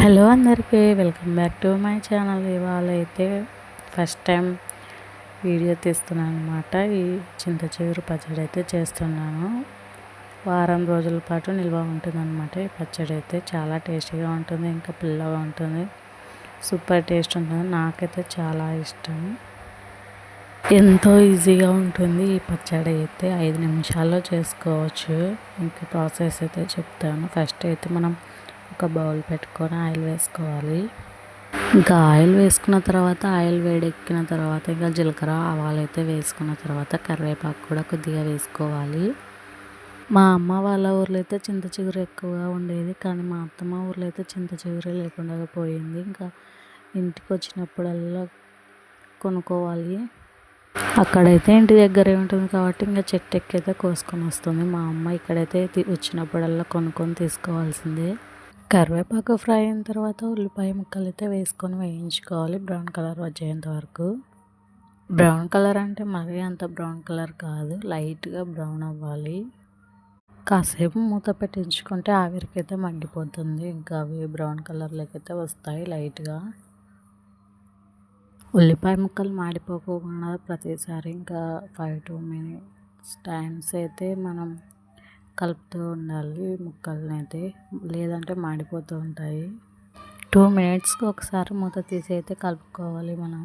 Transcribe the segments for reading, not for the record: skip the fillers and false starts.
Hello అందరికీ welcome back to my channel. ఇవాళ అయితే ఫస్ట్ టైం వీడియో తీస్తున్నాను అనమాట. ఈ చింత చిగురు పచ్చడి అయితే చేస్తున్నాను. వారం రోజుల పాటు నిల్వ ఉంటుంది అనమాట. ఈ పచ్చడి అయితే చాలా టేస్టీగా ఉంటుంది, ఇంకా పుల్లగా ఉంటుంది, సూపర్ టేస్ట్ ఉంటుంది. నాకైతే చాలా ఇష్టం. ఎంతో ఈజీగా ఉంటుంది ఈ పచ్చడి అయితే 5 నిమిషాల్లో చేసుకోవచ్చు. ఇంకా ప్రాసెస్ అయితే చెప్తాను. ఫస్ట్ అయితే మనం ఒక బౌల్ పెట్టుకొని ఆయిల్ వేసుకోవాలి. ఇంకా ఆయిల్ వేసుకున్న తర్వాత ఆయిల్ వేడెక్కిన తర్వాత ఇంకా జీలకర్ర ఆవాలు అయితే వేసుకున్న తర్వాత కరివేపాకు కూడా కొద్దిగా వేసుకోవాలి. మా అమ్మ వాళ్ళ ఊర్లో అయితే చింత చిగురు ఎక్కువగా ఉండేది, కానీ మా అత్తమ్మ ఊర్లో అయితే చింత చిగురే లేకుండా పోయింది. ఇంకా ఇంటికి వచ్చినప్పుడల్లా కొనుక్కోవాలి. అక్కడైతే ఇంటి దగ్గరే ఉంటుంది కాబట్టి ఇంకా చెట్టు ఎక్కైతే కోసుకొని వస్తుంది. మా అమ్మ ఇక్కడైతే వచ్చినప్పుడల్లా కొనుక్కొని తీసుకోవాల్సిందే. కరివేపాకు ఫ్రై అయిన తర్వాత ఉల్లిపాయ ముక్కలు అయితే వేసుకొని వేయించుకోవాలి బ్రౌన్ కలర్ వచ్చేంత వరకు. బ్రౌన్ కలర్ అంటే మరీ అంత బ్రౌన్ కలర్ కాదు, లైట్గా బ్రౌన్ అవ్వాలి. కాసేపు మూత పెట్టించుకుంటే ఆవిరికైతే మగ్గిపోతుంది. ఇంకా అవి బ్రౌన్ కలర్లోకి అయితే వస్తాయి లైట్గా. ఉల్లిపాయ ముక్కలు మాడిపోకుండా ప్రతిసారి ఇంకా 5-2 మినిట్స్ టైమ్స్ అయితే మనం కలుపుతూ ఉండాలి ముక్కల్ని అయితే, లేదంటే మాడిపోతూ ఉంటాయి. 2 మినిట్స్కి ఒకసారి మూత తీసి అయితే కలుపుకోవాలి మనం.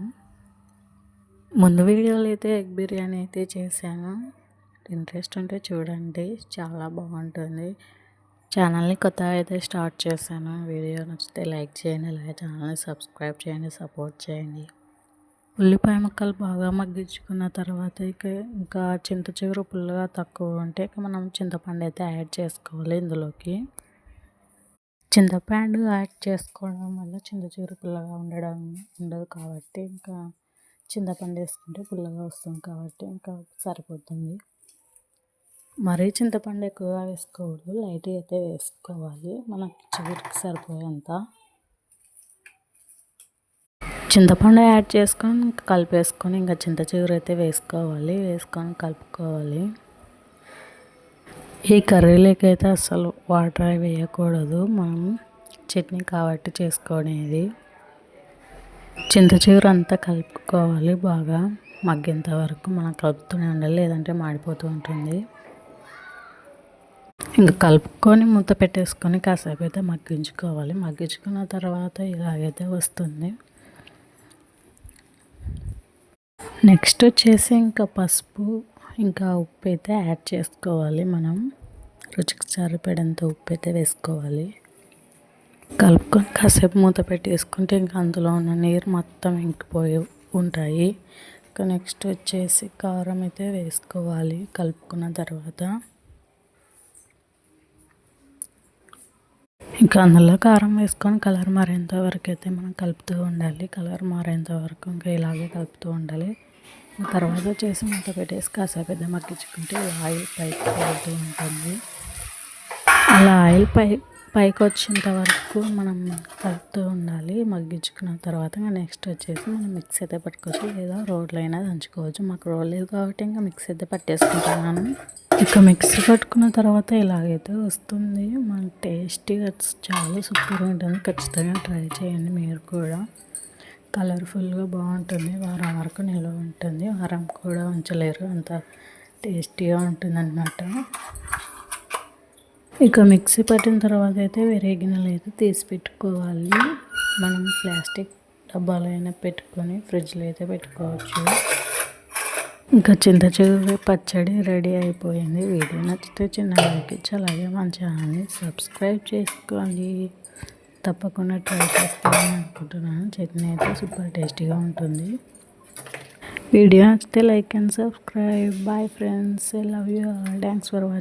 ముందు వీడియోలో అయితే ఎగ్ బిర్యానీ అయితే చేశాను, ఇంట్రెస్ట్ ఉంటే చూడండి, చాలా బాగుంటుంది. ఛానల్ని కొత్తగా అయితే స్టార్ట్ చేశాను. వీడియో నచ్చితే లైక్ చేయండి, అలాగే ఛానల్ని సబ్స్క్రైబ్ చేయండి, సపోర్ట్ చేయండి. ఉల్లిపాయ ముక్కలు బాగా మగ్గించుకున్న తర్వాత ఇంకా చింత చిగురు పుల్లగా తక్కువ ఉంటే మనం చింతపండు అయితే యాడ్ చేసుకోవాలి ఇందులోకి. చింతపండు యాడ్ చేసుకోవడం వల్ల చింత చిగురు పుల్లగా ఉండదు కాబట్టి ఇంకా చింతపండు వేసుకుంటే పుల్లగా వస్తుంది కాబట్టి ఇంకా సరిపోతుంది. మరీ చింతపండు ఎక్కువగా వేసుకోకూడదు, లైట్గా అయితే వేసుకోవాలి మనకి చిగురికి సరిపోయేంత. చింతపండు యాడ్ చేసుకొని కలిపేసుకొని ఇంకా చింత చిగురు అయితే వేసుకొని కలుపుకోవాలి. ఈ కర్రీలోకి అయితే అసలు వాటర్ అవి వేయకూడదు, మనం చట్నీ కాబట్టి చేసుకునేది. చింత చిగురు అంతా కలుపుకోవాలి, బాగా మగ్గేంత వరకు మనం కలుపుతూనే ఉండాలి, లేదంటే మాడిపోతూ ఉంటుంది. ఇంకా కలుపుకొని మూత పెట్టేసుకొని కాసేపు అయితే మగ్గించుకోవాలి. మగ్గించుకున్న తర్వాత ఇలాగైతే వస్తుంది. నెక్స్ట్ వచ్చేసి ఇంకా పసుపు ఇంకా ఉప్పు అయితే యాడ్ చేసుకోవాలి. మనం రుచికి సరిపడేంత ఉప్పు అయితే వేసుకోవాలి. కలుపుకొని కాసేపు మూత పెట్టేసుకుంటే ఇంకా అందులో ఉన్న నీరు మొత్తం ఇంకిపోయి ఉంటాయి. ఇంకా నెక్స్ట్ వచ్చేసి కారం అయితే వేసుకోవాలి కలుపుకున్న తర్వాత. ఇంకా అందులో కారం వేసుకొని కలర్ మారేంత వరకు అయితే మనం కలుపుతూ ఉండాలి. కలర్ మారేంత వరకు ఇంకా ఇలాగే కలుపుతూ ఉండాలి. తర్వాత వచ్చేసి మూత పెట్టేసి కాసేపు అయితే మగ్గించుకుంటే ఆయిల్ పైకి తేలుతూ ఉంటుంది. అలా ఆయిల్ పైకి వచ్చేంత వరకు మనం కలుపుతూ ఉండాలి మగ్గించుకున్న తర్వాత. నెక్స్ట్ వచ్చేసి మనం మిక్సీ అయితే పట్టుకోవచ్చు, లేదా రోడ్లో అయినా దంచుకోవచ్చు. మాకు రోడ్ లేదు కాబట్టి ఇంకా మిక్సీ అయితే పట్టేసుకుంటున్నాను. ఇక మిక్సీ పట్టుకున్న తర్వాత ఇలాగైతే వస్తుంది. మన టేస్టీగా చాలా సూపర్గా ఉంటుంది. ఖచ్చితంగా ట్రై చేయండి మీరు కూడా. కలర్ఫుల్గా బాగుంటుంది, వారం వరకు నిల్వ ఉంటుంది, వారం కూడా ఉంచలేరు, అంత టేస్టీగా ఉంటుంది అన్నమాట. ఇక మిక్సీ పట్టిన తర్వాత అయితే వేరే గిన్నెలు అయితే తీసి పెట్టుకోవాలి. మనం ప్లాస్టిక్ డబ్బాలో అయినా పెట్టుకొని ఫ్రిడ్జ్లో అయితే పెట్టుకోవచ్చు. ఇంకా చింత చిగురు పచ్చడి రెడీ అయిపోయింది. వీడియో నచ్చితే చిన్న లైక్ ఇచ్చి అలాగే మన ఛానల్ని సబ్స్క్రైబ్ చేసుకోండి. తప్పకుండా ట్రై చేస్తానని అనుకుంటున్నాను. చట్నీ అయితే సూపర్ టేస్టీగా ఉంటుంది. వీడియో నచ్చితే like and subscribe. Bye friends, I love you all. Thanks for watching.